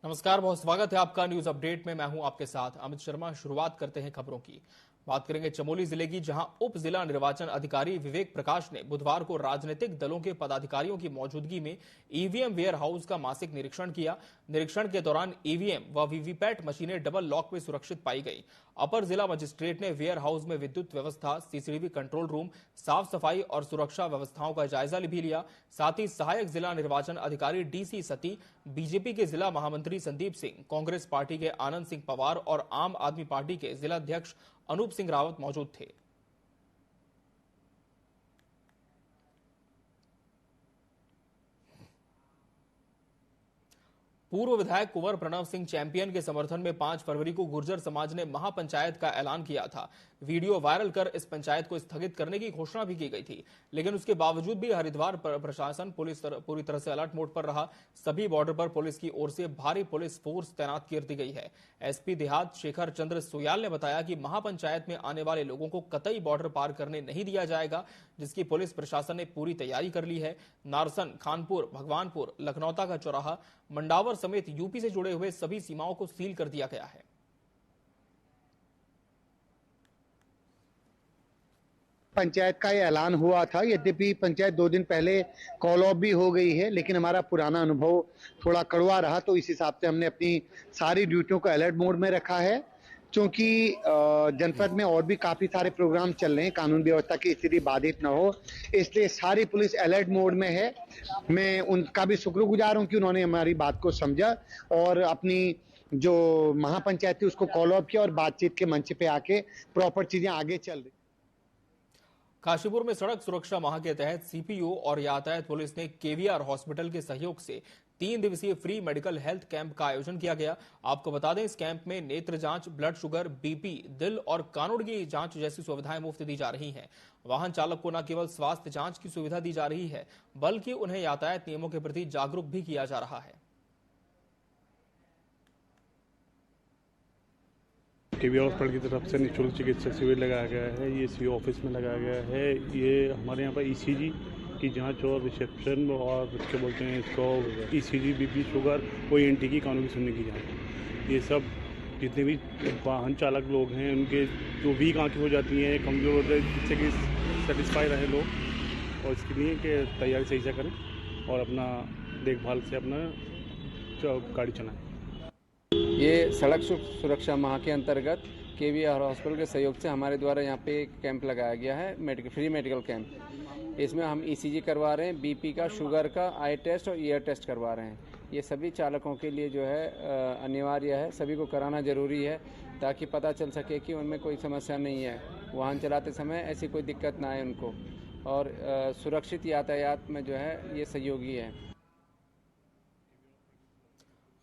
नमस्कार, बहुत स्वागत है आपका न्यूज अपडेट में। मैं हूं आपके साथ अमित शर्मा। शुरुआत करते हैं खबरों की। बात करेंगे चमोली जिले की, जहां उप जिला निर्वाचन अधिकारी विवेक प्रकाश ने बुधवार को राजनीतिक दलों के पदाधिकारियों की मौजूदगी में ईवीएम वेयर हाउस का मासिक निरीक्षण किया। निरीक्षण के दौरान ईवीएम व वीवीपैट मशीनें डबल लॉक में सुरक्षित पाई गई। अपर जिला मजिस्ट्रेट ने वेयर हाउस में विद्युत व्यवस्था, सीसीटीवी कंट्रोल रूम, साफ सफाई और सुरक्षा व्यवस्थाओं का जायजा भी लिया। साथ ही सहायक जिला निर्वाचन अधिकारी डीसी सती, बीजेपी के जिला महामंत्री संदीप सिंह, कांग्रेस पार्टी के आनंद सिंह पवार और आम आदमी पार्टी के जिला अध्यक्ष अनूप सिंह रावत मौजूद थे। पूर्व विधायक कुंवर प्रणव सिंह चैंपियन के समर्थन में 5 फरवरी को गुर्जर समाज ने महापंचायत का ऐलान किया था। वीडियो वायरल कर इस पंचायत को स्थगित करने की घोषणा भी की गई थी, लेकिन उसके बावजूद भी हरिद्वार प्रशासन पूरी तरह से अलर्ट मोड पर रहा। सभी बॉर्डर पर पुलिस की ओर से भारी पुलिस फोर्स तैनात कर दी गई है। एसपी देहात शेखर चंद्र सोयाल ने बताया कि महापंचायत में आने वाले लोगों को कतई बॉर्डर पार करने नहीं दिया जाएगा, जिसकी पुलिस प्रशासन ने पूरी तैयारी कर ली है। नारसन, खानपुर, भगवानपुर, लखनौता का चौराहा, मंडावर समेत यूपी से जुड़े हुए सभी सीमाओं को सील कर दिया गया है। पंचायत का ये ऐलान हुआ था। यद्यपि पंचायत 2 दिन पहले कॉल ऑफ भी हो गई है, लेकिन हमारा पुराना अनुभव थोड़ा कड़वा रहा, तो इस हिसाब से हमने अपनी सारी ड्यूटियों को अलर्ट मोड में रखा है। क्योंकि जनपद में और भी काफी सारे प्रोग्राम चल रहे हैं, कानून व्यवस्था की स्थिति बाधित न हो, इसलिए सारी पुलिस अलर्ट मोड में है। मैं उनका भी शुक्रगुजार हूं कि उन्होंने हमारी बात को समझा और अपनी जो महापंचायत थी उसको कॉल ऑफ किया और बातचीत के मंच पे आके प्रॉपर चीजें आगे चल रही। काशीपुर में सड़क सुरक्षा माह के तहत सीपीओ और यातायात पुलिस ने केवीआर हॉस्पिटल के सहयोग से 3 दिवसीय फ्री मेडिकल हेल्थ कैंप का आयोजन किया गया। आपको बता दें, इस कैंप में नेत्र जांच, ब्लड शुगर, बीपी, दिल और कानून की जांच जैसी सुविधाएं मुफ्त दी जा रही हैं। वाहन चालक को न केवल स्वास्थ्य जांच की सुविधा दी जा रही है, बल्कि उन्हें यातायात नियमों के प्रति जागरूक भी किया जा रहा है। केवीआर हॉस्पिटल की तरफ से निःशुल्क चिकित्सक शिविर लगाया गया है। ये सीओ ऑफिस में लगाया गया है। ये हमारे यहाँ पर ईसीजी की जांच और रिसेप्शन और क्या बोलते हैं इसको, ईसीजी, बीपी, शुगर, ONT की कानून की सुनने की जांच, ये सब जितने भी वाहन चालक लोग हैं उनके जो वीक आंखें हो जाती हैं, कमज़ोर होते हैं, जिससे कि सेटिस्फाई रहे लोग, और इसके लिए कि तैयारी सही से करें और अपना देखभाल से अपना गाड़ी चलाएँ। ये सड़क सुरक्षा माह के अंतर्गत केवीआर हॉस्पिटल के सहयोग से हमारे द्वारा यहाँ पे एक कैंप लगाया गया है, फ्री मेडिकल कैंप। इसमें हम ईसीजी करवा रहे हैं, बीपी का, शुगर का, आई टेस्ट और ईयर टेस्ट करवा रहे हैं। ये सभी चालकों के लिए जो है अनिवार्य है, सभी को कराना जरूरी है, ताकि पता चल सके कि उनमें कोई समस्या नहीं है, वाहन चलाते समय ऐसी कोई दिक्कत ना आए उनको, और सुरक्षित यातायात में जो है ये सहयोगी है।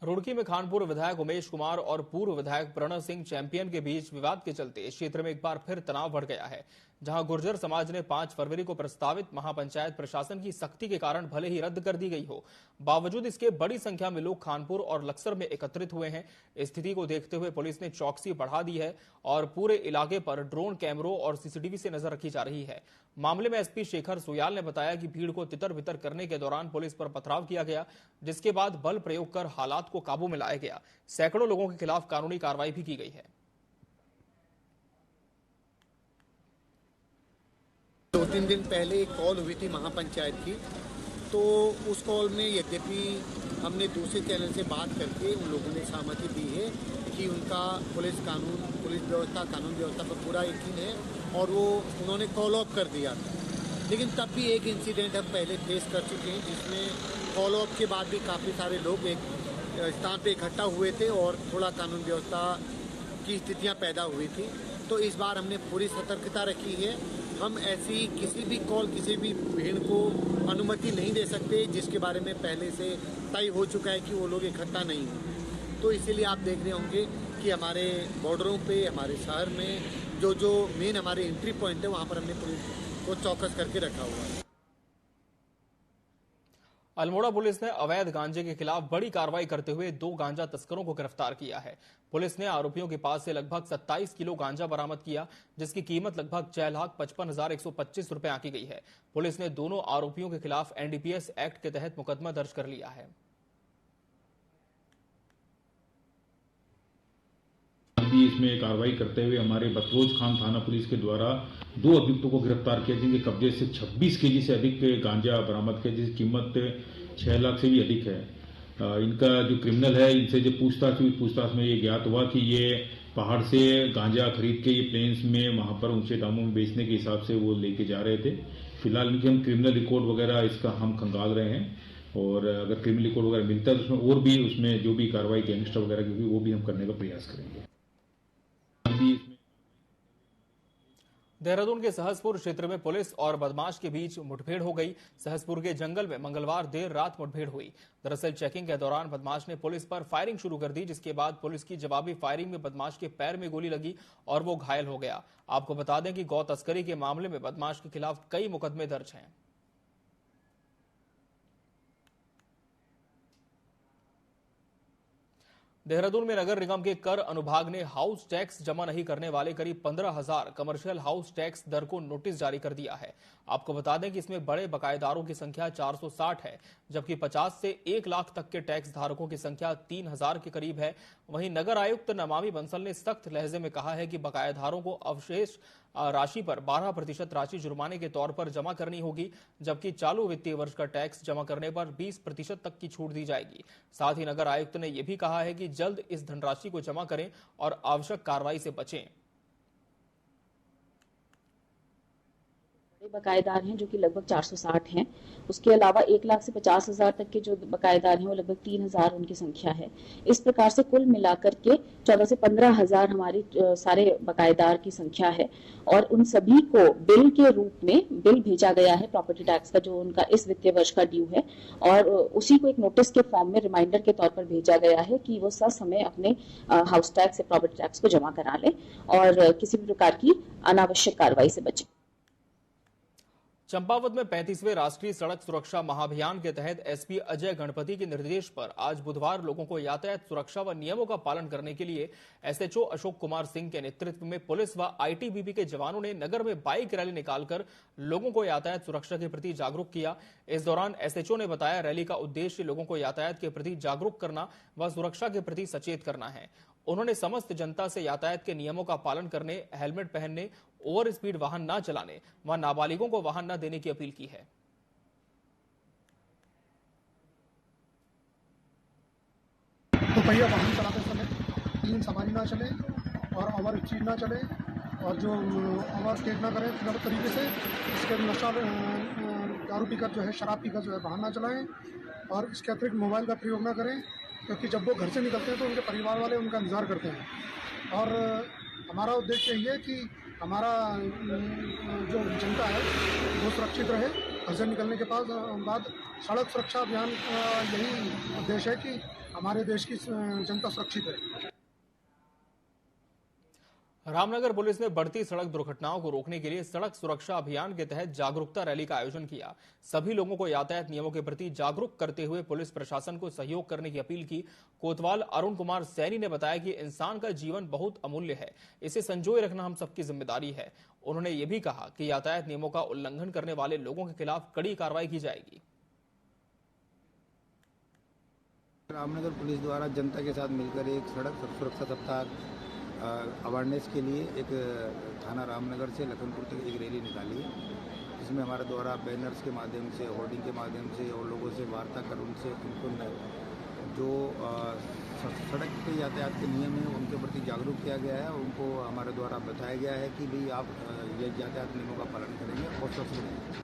रुड़की में खानपुर विधायक उमेश कुमार और पूर्व विधायक प्रणव सिंह चैंपियन के बीच विवाद के चलते इस क्षेत्र में एक बार फिर तनाव बढ़ गया है, जहां गुर्जर समाज ने 5 फरवरी को प्रस्तावित महापंचायत प्रशासन की सख्ती के कारण भले ही रद्द कर दी गई हो, बावजूद इसके बड़ी संख्या में लोग खानपुर और लक्सर में एकत्रित हुए हैं। स्थिति को देखते हुए पुलिस ने चौकसी बढ़ा दी है और पूरे इलाके पर ड्रोन कैमरों और सीसीटीवी से नजर रखी जा रही है। मामले में एसपी शेखर सोयाल ने बताया कि भीड़ को तितर बितर करने के दौरान पुलिस पर पथराव किया गया, जिसके बाद बल प्रयोग कर हालात को काबू में लाया गया। सैकड़ों लोगों के खिलाफ कानूनी कार्रवाई भी की गई है। 2-3 दिन पहले एक कॉल हुई थी महापंचायत की, तो उस कॉल में यद्यपि हमने दूसरे चैनल से बात करके उन लोगों ने सहमति दी है कि उनका पुलिस व्यवस्था, कानून व्यवस्था पर पूरा यकीन है और वो उन्होंने कॉल ऑफ कर दिया था। लेकिन तब भी एक इंसिडेंट हम पहले फेस कर चुके हैं, जिसमें कॉल ऑफ के बाद भी काफ़ी सारे लोग एक स्थान पे इकट्ठा हुए थे और थोड़ा कानून व्यवस्था की स्थितियां पैदा हुई थी। तो इस बार हमने पूरी सतर्कता रखी है। हम ऐसी किसी भी कॉल, किसी भी भीड़ को अनुमति नहीं दे सकते जिसके बारे में पहले से तय हो चुका है कि वो लोग इकट्ठा नहीं हों। तो इसीलिए आप देख रहे होंगे कि हमारे बॉर्डरों पे, हमारे शहर में जो मेन हमारे एंट्री पॉइंट है, वहाँ पर हमने पुलिस को चौकस करके रखा हुआ है। अल्मोड़ा पुलिस ने अवैध गांजे के खिलाफ बड़ी कार्रवाई करते हुए 2 गांजा तस्करों को गिरफ्तार किया है। पुलिस ने आरोपियों के पास से लगभग 27 किलो गांजा बरामद किया, जिसकी कीमत लगभग 6,55,125 रुपए आंकी गई है। पुलिस ने दोनों आरोपियों के खिलाफ एनडीपीएस एक्ट के तहत मुकदमा दर्ज कर लिया है। भी इसमें कार्रवाई करते हुए हमारे बतरोज खान थाना पुलिस के द्वारा 2 अभियुक्तों को गिरफ्तार किया, जिनके कब्जे से 26 केजी से अधिक गांजा बरामद किया, जिसकी कीमत 6 लाख से भी अधिक है। इनका जो क्रिमिनल है, इनसे जो पूछताछ हुई, पूछताछ में ये ज्ञात हुआ कि ये पहाड़ से गांजा खरीद के ये प्लेन्स में वहां पर ऊंचे दामों में बेचने के हिसाब से वो लेके जा रहे थे। फिलहाल इनके हम क्रिमिनल रिकॉर्ड वगैरह इसका हम खंगाल रहे हैं, और अगर क्रिमिनल रिकॉर्ड वगैरह मिलता है तो उसमें और भी उसमें जो भी कार्रवाई गैंगस्टर वगैरह की हुई वो भी हम करने का प्रयास करेंगे। देहरादून के सहसपुर क्षेत्र में पुलिस और बदमाश के बीच मुठभेड़ हो गई। सहसपुर के जंगल में मंगलवार देर रात मुठभेड़ हुई। दरअसल चेकिंग के दौरान बदमाश ने पुलिस पर फायरिंग शुरू कर दी, जिसके बाद पुलिस की जवाबी फायरिंग में बदमाश के पैर में गोली लगी और वो घायल हो गया। आपको बता दें कि गौ तस्करी के मामले में बदमाश के खिलाफ कई मुकदमे दर्ज हैं। देहरादून में नगर निगम के कर अनुभाग ने हाउस टैक्स जमा नहीं करने वाले करीब 15,000 कमर्शियल हाउस टैक्स दर को नोटिस जारी कर दिया है। आपको बता दें कि इसमें बड़े बकायेदारों की संख्या 460 है, जबकि 50 से 1 लाख तक के टैक्स धारकों की संख्या 3,000 के करीब है। वहीं नगर आयुक्त नमामि बंसल ने सख्त लहजे में कहा है कि बकायेदारों को अवशेष राशि पर 12% राशि जुर्माने के तौर पर जमा करनी होगी, जबकि चालू वित्तीय वर्ष का टैक्स जमा करने पर 20% तक की छूट दी जाएगी। साथ ही नगर आयुक्त ने यह भी कहा है कि जल्द इस धनराशि को जमा करें और आवश्यक कार्रवाई से बचें। बकायेदार हैं जो कि लगभग 460 हैं। उसके अलावा 1 लाख से 50,000 तक के जो बकायेदार हैं वो लगभग 3,000 उनकी संख्या है। इस प्रकार से कुल मिलाकर के 14 से 15,000 हमारी सारे बकायेदार की संख्या है, और उन सभी को बिल के रूप में बिल भेजा गया है प्रॉपर्टी टैक्स का, जो उनका इस वित्तीय वर्ष का ड्यू है, और उसी को एक नोटिस के फॉर्म में रिमाइंडर के तौर पर भेजा गया है कि वो ससमय अपने हाउस टैक्स या प्रॉपर्टी टैक्स को जमा करा लें और किसी भी प्रकार की अनावश्यक कार्रवाई से बचें। चंपावत में 35वें राष्ट्रीय सड़क सुरक्षा महाअभियान के तहत एसपी अजय गणपति के निर्देश पर आज बुधवार लोगों को यातायात सुरक्षा व नियमों का पालन करने के लिए एसएचओ अशोक कुमार सिंह के नेतृत्व में पुलिस व आईटीबीपी के जवानों ने नगर में बाइक रैली निकालकर लोगों को यातायात सुरक्षा के प्रति जागरूक किया। इस दौरान एसएचओ ने बताया, रैली का उद्देश्य लोगों को यातायात के प्रति जागरूक करना व सुरक्षा के प्रति सचेत करना है। उन्होंने समस्त जनता से यातायात के नियमों का पालन करने, हेलमेट पहनने, ओवर स्पीड वाहन न चलाने व नाबालिगों को वाहन न देने की अपील की है। दोपहिया वाहन चलाते समय 3 सवारी ना चले और ओवर स्पीड ना चले, और जो ओवर स्टेट ना करें गलत तरीके से। इसके नशा दारू पीकर जो है, शराब पीकर जो है वाहन ना चलाएं, और इसके अतिरिक्त मोबाइल का प्रयोग ना करें, क्योंकि जब वो घर से निकलते हैं तो उनके परिवार वाले उनका इंतजार करते हैं। और हमारा उद्देश्य यही है कि हमारा जो जनता है वो सुरक्षित रहे। घर से निकलने के बाद सड़क सुरक्षा अभियान यही उद्देश्य है कि हमारे देश की जनता सुरक्षित है। रामनगर पुलिस ने बढ़ती सड़क दुर्घटनाओं को रोकने के लिए सड़क सुरक्षा अभियान के तहत जागरूकता रैली का आयोजन किया। सभी लोगों को यातायात नियमों के प्रति जागरूक करते हुए पुलिस प्रशासन को सहयोग करने की अपील की। कोतवाल अरुण कुमार सैनी ने बताया कि इंसान का जीवन बहुत अमूल्य है, इसे संजोए रखना हम सबकी जिम्मेदारी है। उन्होंने ये भी कहा कि यातायात नियमों का उल्लंघन करने वाले लोगों के खिलाफ कड़ी कार्रवाई की जाएगी। रामनगर पुलिस द्वारा जनता के साथ मिलकर एक सड़क सुरक्षा सप्ताह अवेयरनेस के लिए एक थाना रामनगर से लखनपुर तक एक रैली निकाली है, जिसमें हमारे द्वारा बैनर्स के माध्यम से, होर्डिंग के माध्यम से और लोगों से वार्ता कर उनसे उनको जो सड़क के यातायात के नियम हैं उनके प्रति जागरूक किया गया है। उनको हमारे द्वारा बताया गया है कि भाई आप ये यातायात नियमों का पालन करेंगे और स्वच्छ रहेंगे।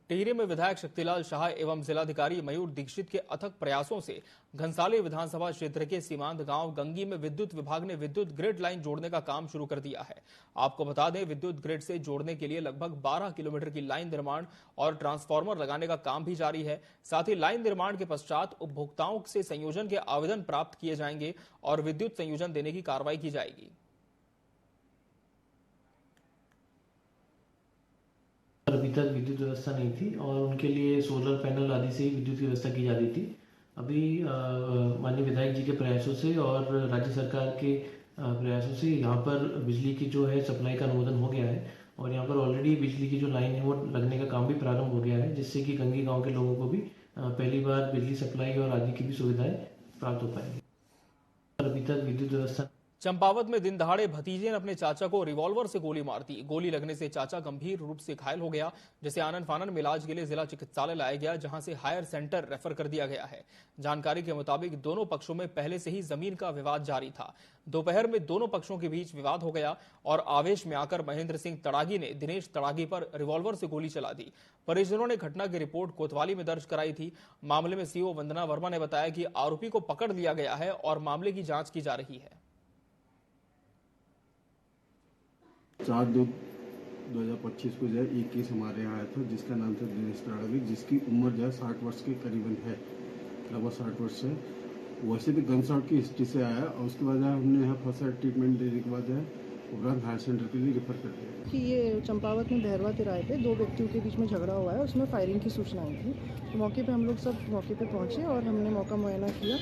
टिहरी में विधायक शक्तिलाल शाह एवं जिलाधिकारी मयूर दीक्षित के अथक प्रयासों से घनसाली विधानसभा क्षेत्र के सीमांत गांव गंगी में विद्युत विभाग ने विद्युत ग्रिड लाइन जोड़ने का काम शुरू कर दिया है। आपको बता दें, विद्युत ग्रिड से जोड़ने के लिए लगभग 12 किलोमीटर की लाइन निर्माण और ट्रांसफार्मर लगाने का काम भी जारी है। साथ ही लाइन निर्माण के पश्चात उपभोक्ताओं से संयोजन के आवेदन प्राप्त किए जाएंगे और विद्युत संयोजन देने की कार्रवाई की जाएगी। अभी तक विद्युत व्यवस्था नहीं थी और उनके लिए सोलर पैनल आदि से ही विद्युत की व्यवस्था की जाती थी। अभी माननीय विधायक जी के प्रयासों से और राज्य सरकार के प्रयासों से यहाँ पर बिजली की जो है सप्लाई का अनुमोदन हो गया है और यहाँ पर ऑलरेडी बिजली की जो लाइन है वो लगने का काम भी प्रारंभ हो गया है, जिससे कि गंगी गाँव के लोगों को भी पहली बार बिजली सप्लाई और आदि की भी सुविधाएं प्राप्त हो पाएंगी। अभी अभी तक विद्युत व्यवस्था। चंपावत में दिन दहाड़े भतीजे ने अपने चाचा को रिवॉल्वर से गोली मार दी। गोली लगने से चाचा गंभीर रूप से घायल हो गया, जिसे आनन फानन में इलाज के लिए जिला चिकित्सालय लाया गया, जहां से हायर सेंटर रेफर कर दिया गया है। जानकारी के मुताबिक दोनों पक्षों में पहले से ही जमीन का विवाद जारी था। दोपहर में दोनों पक्षों के बीच विवाद हो गया और आवेश में आकर महेंद्र सिंह तड़ागी ने दिनेश तड़ागी पर रिवॉल्वर से गोली चला दी। परिजनों ने घटना की रिपोर्ट कोतवाली में दर्ज कराई थी। मामले में सीओ वंदना वर्मा ने बताया कि आरोपी को पकड़ लिया गया है और मामले की जांच की जा रही है। 4/2/2025 को जो है एक केस हमारे यहाँ आया था, जिसका नाम था दिनेश तड़ागी, जिसकी उम्र जो है 60 वर्ष के करीबन है, लगभग 60 वर्ष है। वैसे भी गन शॉट की हिस्ट्री से आया और उसके बाद हमने यहाँ फर्स्ट एड ट्रीटमेंट देने के बाद है उपरांत हायर सेंटर के लिए रेफर कर दिया। कि ये चंपावत में भैरवा तिराहे पे दो व्यक्तियों के बीच में झगड़ा हुआ है, उसमें फायरिंग की सूचना आई थी। तो मौके पे हम लोग सब मौके पे पहुंचे और हमने मौका मुआयना किया।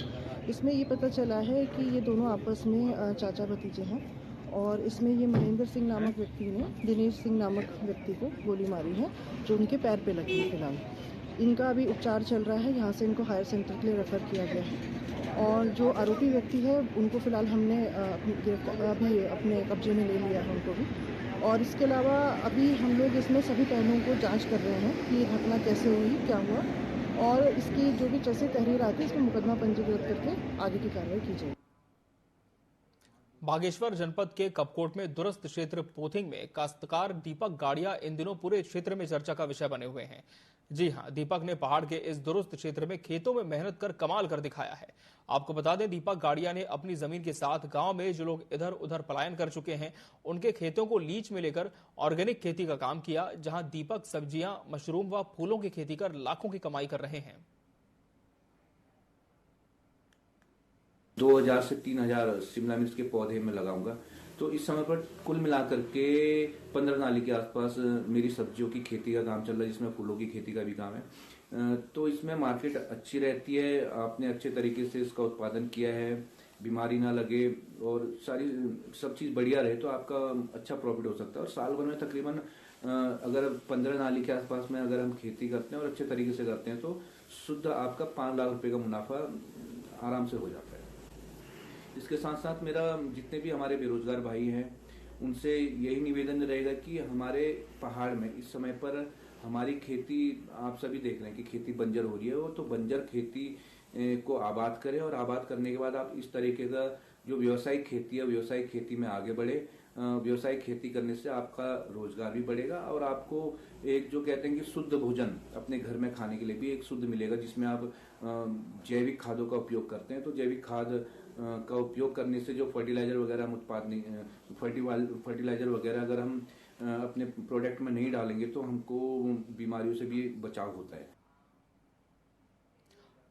इसमें ये पता चला है कि ये दोनों आपस में चाचा भतीजे हैं और इसमें ये महेंद्र सिंह नामक व्यक्ति ने दिनेश सिंह नामक व्यक्ति को गोली मारी है, जो उनके पैर पे लगी है। फिलहाल इनका अभी उपचार चल रहा है, यहाँ से इनको हायर सेंटर के लिए रेफर किया गया है। और जो आरोपी व्यक्ति है उनको फिलहाल हमने अभी अपने कब्जे में ले लिया है उनको भी। और इसके अलावा अभी हम लोग इसमें सभी पहलुओं को जांच कर रहे हैं कि ये घटना कैसे हुई, क्या हुआ, और इसकी जो भी जैसे तहरीर आती है इसमें मुकदमा पंजीकृत करके आगे की कार्रवाई की जाएगी। बागेश्वर जनपद के कपकोट में दूरस्थ क्षेत्र पोथिंग में काश्तकार दीपक गाड़िया इन दिनों पूरे क्षेत्र में चर्चा का विषय बने हुए हैं। जी हां, दीपक ने पहाड़ के इस दूरस्थ क्षेत्र में खेतों में मेहनत कर कमाल कर दिखाया है। आपको बता दें, दीपक गाड़िया ने अपनी जमीन के साथ गांव में जो लोग इधर उधर पलायन कर चुके हैं उनके खेतों को लीज में लेकर ऑर्गेनिक खेती का काम किया, जहां दीपक सब्जियां, मशरूम व फूलों की खेती कर लाखों की कमाई कर रहे हैं। 2000 से 3000 शिमला मिर्च के पौधे में लगाऊंगा। तो इस समय पर कुल मिलाकर के 15 नाली के आसपास मेरी सब्जियों की खेती का काम चल रहा है, जिसमें फूलों की खेती का भी काम है। तो इसमें मार्केट अच्छी रहती है। आपने अच्छे तरीके से इसका उत्पादन किया है, बीमारी ना लगे और सब चीज़ बढ़िया रहे तो आपका अच्छा प्रॉफिट हो सकता है। और साल भर में तकरीबन अगर 15 नाली के आसपास में अगर हम खेती करते हैं और अच्छे तरीके से करते हैं तो शुद्ध आपका 5 लाख रुपए का मुनाफा आराम से हो जाता है। इसके साथ साथ मेरा जितने भी हमारे बेरोजगार भाई हैं उनसे यही निवेदन रहेगा कि हमारे पहाड़ में इस समय पर हमारी खेती, आप सभी देख रहे हैं कि खेती बंजर हो रही है, वो तो बंजर खेती को आबाद करें और आबाद करने के बाद आप इस तरीके का जो व्यावसायिक खेती है व्यावसायिक खेती में आगे बढ़े। व्यावसायिक खेती करने से आपका रोजगार भी बढ़ेगा और आपको एक जो कहते हैं कि शुद्ध भोजन अपने घर में खाने के लिए भी एक शुद्ध मिलेगा, जिसमें आप जैविक खादों का उपयोग करते हैं। तो जैविक खाद का उपयोग करने से जो फर्टिलाइजर वगैरह हम फर्टिलाइजर वगैरह अगर हम अपने प्रोडक्ट में नहीं डालेंगे तो हमको बीमारियों से भी बचाव होता है।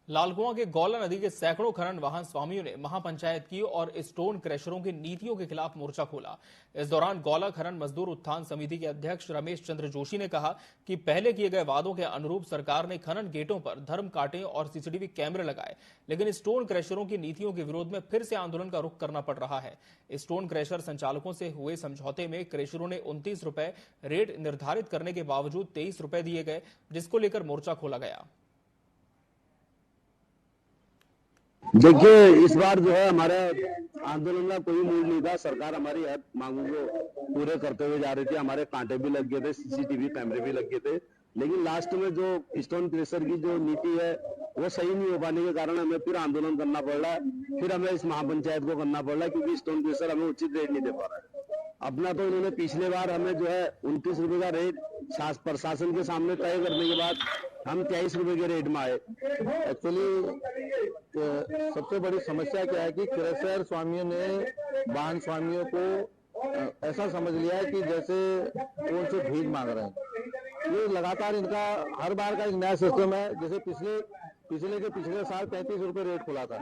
लालकुआं के गौला नदी के सैकड़ों खनन वाहन स्वामियों ने महापंचायत की और स्टोन क्रैशरों की नीतियों के खिलाफ मोर्चा खोला। इस दौरान गौला खनन मजदूर उत्थान समिति के अध्यक्ष रमेश चंद्र जोशी ने कहा कि पहले किए गए वादों के अनुरूप सरकार ने खनन गेटों पर धर्म कांटे और सीसीटीवी कैमरे लगाए, लेकिन स्टोन क्रैशरों की नीतियों के विरोध में फिर से आंदोलन का रुख करना पड़ रहा है। स्टोन क्रैशर संचालकों से हुए समझौते में क्रैशरों ने 29 रुपए रेट निर्धारित करने के बावजूद 23 रुपए दिए गए, जिसको लेकर मोर्चा खोला गया। देखिए, इस बार जो है हमारे आंदोलन का कोई मूड नहीं था। सरकार हमारी हर मांगों को पूरे करते हुए जा रही थी। हमारे कांटे भी लग गए थे, सीसीटीवी कैमरे भी लग गए थे, लेकिन लास्ट में जो स्टोन क्रशर की जो नीति है वो सही नहीं हो पाने के कारण हमें फिर आंदोलन करना पड़ रहा है। फिर हमें इस महापंचायत को करना पड़ रहा है क्योंकि स्टोन क्रशर हमें उचित रेट नहीं दे पा रहा है। अपना तो इन्होंने पिछले बार हमें जो है 29 रुपए का रेट प्रशासन के सामने तय करने के बाद हम 23 रुपए के रेट में आए। एक्चुअली सबसे बड़ी समस्या क्या है कि क्रशर स्वामियों ने वाहन स्वामियों को ऐसा समझ लिया है कि जैसे वो उनसे भीख मांग रहे हैं। ये लगातार इनका हर बार का एक नया सिस्टम है। जैसे पिछले साल 33 रुपए रेट खुला था,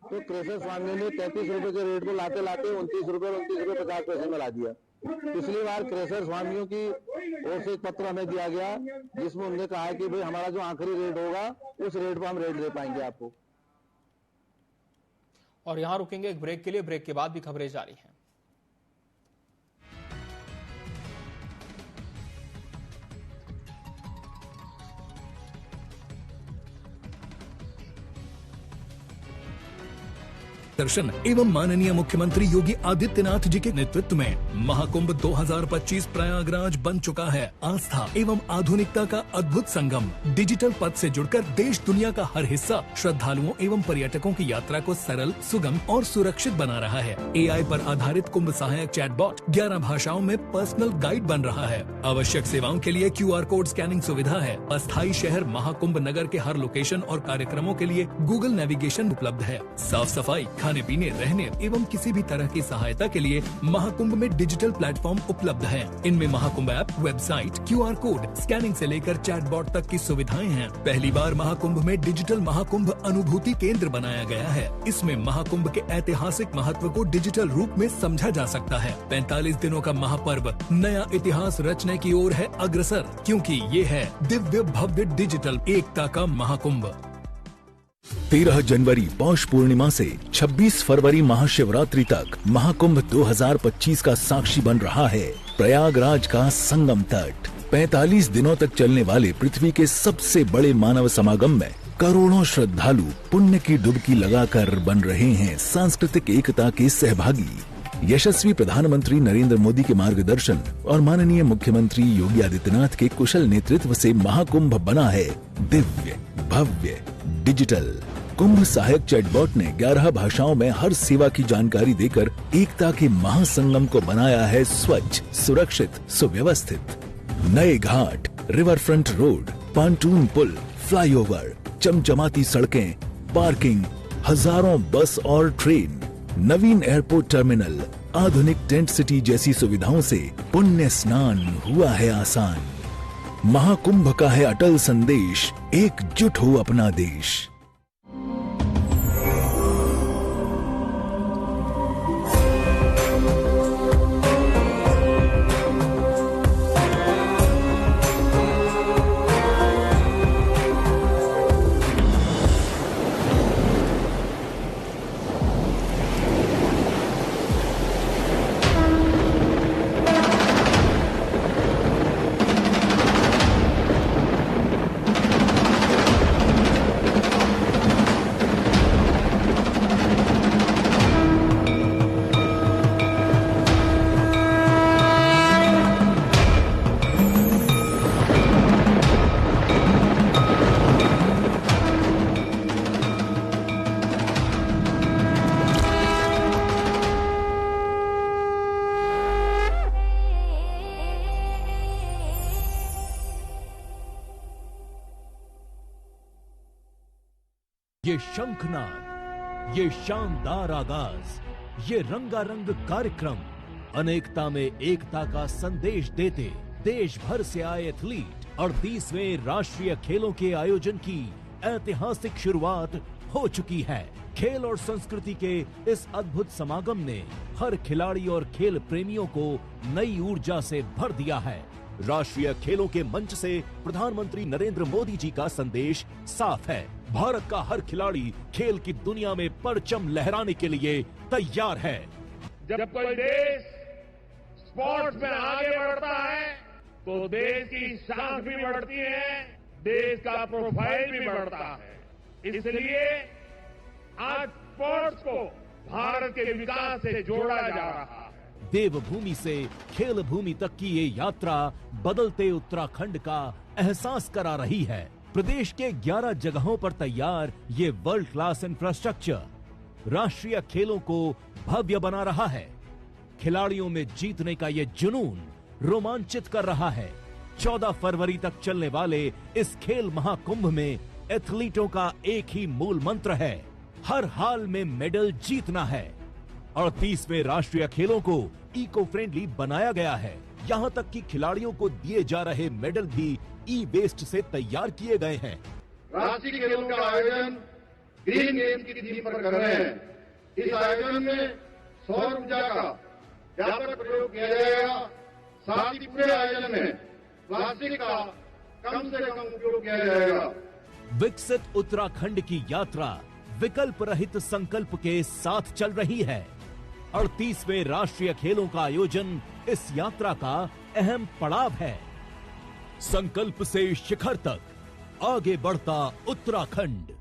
तो क्रशर स्वामियों ने 33 रुपए के रेट को लाते 29 रुपए 50 पैसे में ला दिया। पिछली बार क्रशर स्वामियों की ओर से एक पत्र हमें दिया गया जिसमें उन्होंने कहा कि भाई हमारा जो आखिरी रेट होगा उस रेट पर हम रेट दे पाएंगे आपको। और यहां रुकेंगे एक ब्रेक के लिए। ब्रेक के बाद भी खबरें जारी हैं। दर्शन एवं माननीय मुख्यमंत्री योगी आदित्यनाथ जी के नेतृत्व में महाकुंभ 2025 प्रयागराज बन चुका है आस्था एवं आधुनिकता का अद्भुत संगम। डिजिटल पथ से जुड़कर देश दुनिया का हर हिस्सा श्रद्धालुओं एवं पर्यटकों की यात्रा को सरल, सुगम और सुरक्षित बना रहा है। AI पर आधारित कुंभ सहायक चैटबॉट 11 भाषाओं में पर्सनल गाइड बन रहा है। आवश्यक सेवाओं के लिए QR कोड स्कैनिंग सुविधा है। अस्थायी शहर महाकुंभ नगर के हर लोकेशन और कार्यक्रमों के लिए गूगल नेविगेशन उपलब्ध है। साफ सफाई, खाने पीने, रहने एवं किसी भी तरह की सहायता के लिए महाकुंभ में डिजिटल प्लेटफॉर्म उपलब्ध है। इनमें Mahakumbh app, website, QR code scanning से लेकर चैटबॉट तक की सुविधाएं हैं। पहली बार महाकुंभ में डिजिटल महाकुंभ अनुभूति केंद्र बनाया गया है। इसमें महाकुंभ के ऐतिहासिक महत्व को डिजिटल रूप में समझा जा सकता है। 45 दिनों का महापर्व नया इतिहास रचने की ओर है अग्रसर, क्योंकि ये है दिव्य भव्य डिजिटल एकता का महाकुंभ। 13 जनवरी पौष पूर्णिमा से 26 फरवरी महाशिवरात्रि तक महाकुंभ 2025 का साक्षी बन रहा है प्रयागराज का संगम तट। 45 दिनों तक चलने वाले पृथ्वी के सबसे बड़े मानव समागम में करोड़ों श्रद्धालु पुण्य की डुबकी लगाकर बन रहे हैं सांस्कृतिक एकता के सहभागी। यशस्वी प्रधानमंत्री नरेंद्र मोदी के मार्गदर्शन और माननीय मुख्यमंत्री योगी आदित्यनाथ के कुशल नेतृत्व से महाकुंभ बना है दिव्य भव्य डिजिटल। कुंभ सहायक चैटबॉट ने 11 भाषाओं में हर सेवा की जानकारी देकर एकता के महासंगम को बनाया है स्वच्छ, सुरक्षित, सुव्यवस्थित। नए घाट, रिवर फ्रंट रोड, पांटून पुल, फ्लाईओवर, चमचमाती सड़कें, पार्किंग, हजारों बस और ट्रेन, नवीन एयरपोर्ट टर्मिनल, आधुनिक टेंट सिटी जैसी सुविधाओं से पुण्य स्नान हुआ है आसान। महाकुंभ का है अटल संदेश, एकजुट हो अपना देश। ये शंखनाद, ये शानदार आगाज, ये रंगारंग कार्यक्रम अनेकता में एकता का संदेश देते देश भर से आए एथलीट और 30वें राष्ट्रीय खेलों के आयोजन की ऐतिहासिक शुरुआत हो चुकी है। खेल और संस्कृति के इस अद्भुत समागम ने हर खिलाड़ी और खेल प्रेमियों को नई ऊर्जा से भर दिया है। राष्ट्रीय खेलों के मंच से प्रधानमंत्री नरेंद्र मोदी जी का संदेश साफ है। भारत का हर खिलाड़ी खेल की दुनिया में परचम लहराने के लिए तैयार है। जब कोई देश स्पोर्ट्स में आगे बढ़ता है तो देश की शान भी बढ़ती है, देश का प्रोफाइल भी बढ़ता है। इसलिए आज स्पोर्ट्स को भारत के विकास से जोड़ा जा रहा है। देवभूमि से खेल भूमि तक की ये यात्रा बदलते उत्तराखंड का एहसास करा रही है। प्रदेश के 11 जगहों पर तैयार ये वर्ल्ड क्लास इंफ्रास्ट्रक्चर राष्ट्रीय खेलों को भव्य बना रहा है। खिलाड़ियों में जीतने का ये जुनून रोमांचित कर रहा है। 14 फरवरी तक चलने वाले इस खेल महाकुंभ में एथलीटों का एक ही मूल मंत्र है, हर हाल में मेडल जीतना है। 38वें राष्ट्रीय खेलों को इको फ्रेंडली बनाया गया है। यहाँ तक कि खिलाड़ियों को दिए जा रहे मेडल भी ई वेस्ट से तैयार किए गए हैं। राष्ट्रीय खेलों का आयोजन ग्रीन गेम्स की थीम पर कर रहे हैं। इस आयोजन में सौर ऊर्जा का व्यापक प्रयोग किया जाएगा। साथ ही पूरे आयोजन में प्लास्टिक का कम से कम उपयोग किया जाएगा। विकसित उत्तराखंड की यात्रा विकल्प रहित संकल्प के साथ चल रही है। 38वें राष्ट्रीय खेलों का आयोजन इस यात्रा का अहम पड़ाव है। संकल्प से शिखर तक आगे बढ़ता उत्तराखंड।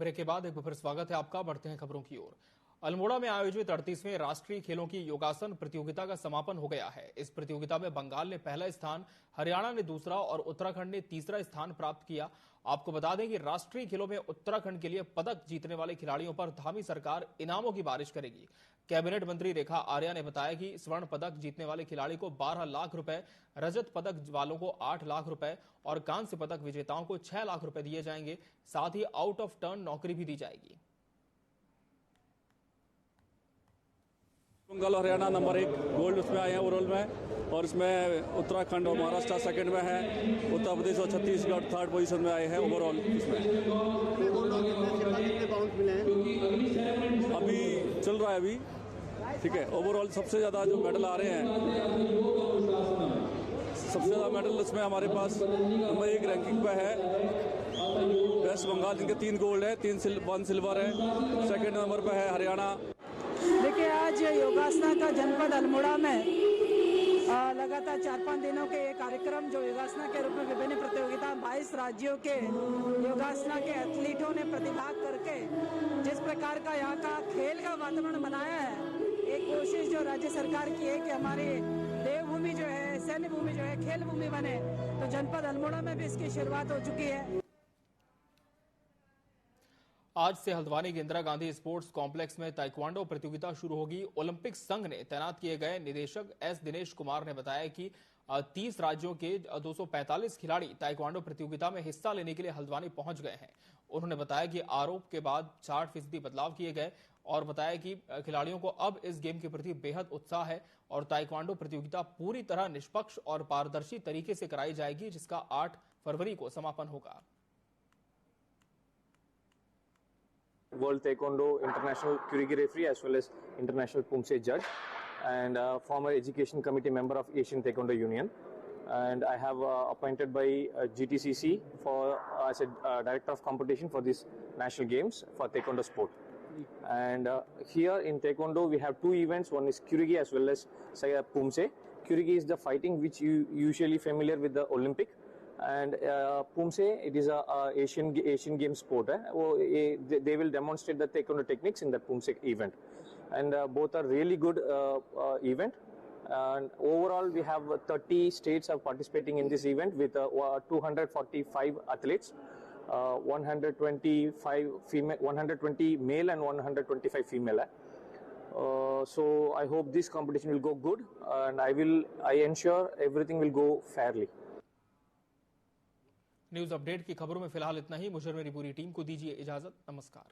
ब्रेक के बाद एक बार फिर स्वागत है आपका। बढ़ते हैं खबरों की ओर। अल्मोड़ा में आयोजित 38वें राष्ट्रीय खेलों की योगासन प्रतियोगिता का समापन हो गया है। इस प्रतियोगिता में बंगाल ने पहला स्थान, हरियाणा ने दूसरा और उत्तराखंड ने तीसरा स्थान प्राप्त किया। आपको बता दें कि राष्ट्रीय खेलों में उत्तराखंड के लिए पदक जीतने वाले खिलाड़ियों पर धामी सरकार इनामों की बारिश करेगी। कैबिनेट मंत्री रेखा आर्या ने बताया कि स्वर्ण पदक जीतने वाले खिलाड़ी को 12 लाख रुपए, रजत पदक वालों को 8 लाख रुपए और कांस्य पदक विजेताओं को 6 लाख रुपए दिए जाएंगे। साथ ही आउट ऑफ टर्न नौकरी भी दी जाएगी। बंगाल हरियाणा नंबर 1 गोल्ड उसमें आए हैं ओवरऑल में, और इसमें उत्तराखंड और महाराष्ट्र सेकंड में है, उत्तर प्रदेश और छत्तीसगढ़ थर्ड पोजीशन में आए हैं ओवरऑल। इसमें अभी चल रहा है अभी, ठीक है। ओवरऑल सबसे ज़्यादा जो मेडल आ रहे हैं, सबसे ज़्यादा मेडल इसमें हमारे पास नंबर 1 रैंकिंग पे है वेस्ट बंगाल, जिनके 3 गोल्ड है, 1 सिल्वर है। सेकंड नंबर पे है हरियाणा। देखिए, आज योगासना का जनपद अल्मोड़ा में लगातार 4-5 दिनों के ये कार्यक्रम जो योगासना के रूप में विभिन्न प्रतियोगिता 22 राज्यों के योगासना के एथलीटों ने प्रतिभाग करके जिस प्रकार का यहाँ का खेल का वातावरण बनाया है, एक कोशिश जो राज्य सरकार की है कि हमारी देवभूमि जो है, सैन्य भूमि जो है, खेल भूमि बने, तो जनपद अल्मोड़ा में भी इसकी शुरुआत हो चुकी है। आज से हल्द्वानी के इंदिरा गांधी स्पोर्ट्स कॉम्प्लेक्स में ताइक्वांडो प्रतियोगिता शुरू होगी। ओलंपिक संघ ने तैनात किए गए निदेशक एस दिनेश कुमार ने बताया कि 30 राज्यों के 245 खिलाड़ी ताइक्वांडो प्रतियोगिता में हिस्सा लेने के लिए हल्द्वानी पहुंच गए हैं। उन्होंने बताया कि आरोप के बाद 60% बदलाव किए गए और बताया कि खिलाड़ियों को अब इस गेम के प्रति बेहद उत्साह है और ताइक्वांडो प्रतियोगिता पूरी तरह निष्पक्ष और पारदर्शी तरीके से कराई जाएगी, जिसका 8 फरवरी को समापन होगा। World Taekwondo International Kyurigi referee as well as International Pumse judge, and former Education Committee member of Asian Taekwondo Union. And I have appointed by GTCC as a director of competition for these national games for Taekwondo sport. And here in Taekwondo we have 2 events. One is Kyurigi as well as Pumse. Kyurigi is the fighting which you usually familiar with the Olympic. And Pumse, it is a Asian game sport. They will demonstrate the Taekwondo techniques in the Pumse event, and both are really good event. And overall, we have 30 states are participating in this event with 245 athletes, 125 female, 120 male, and 125 female. So I hope this competition will go good, and I ensure everything will go fairly. News update की खबरों में फिलहाल इतना ही। मुझे और मेरी पूरी team को दीजिए इजाजत। नमस्कार।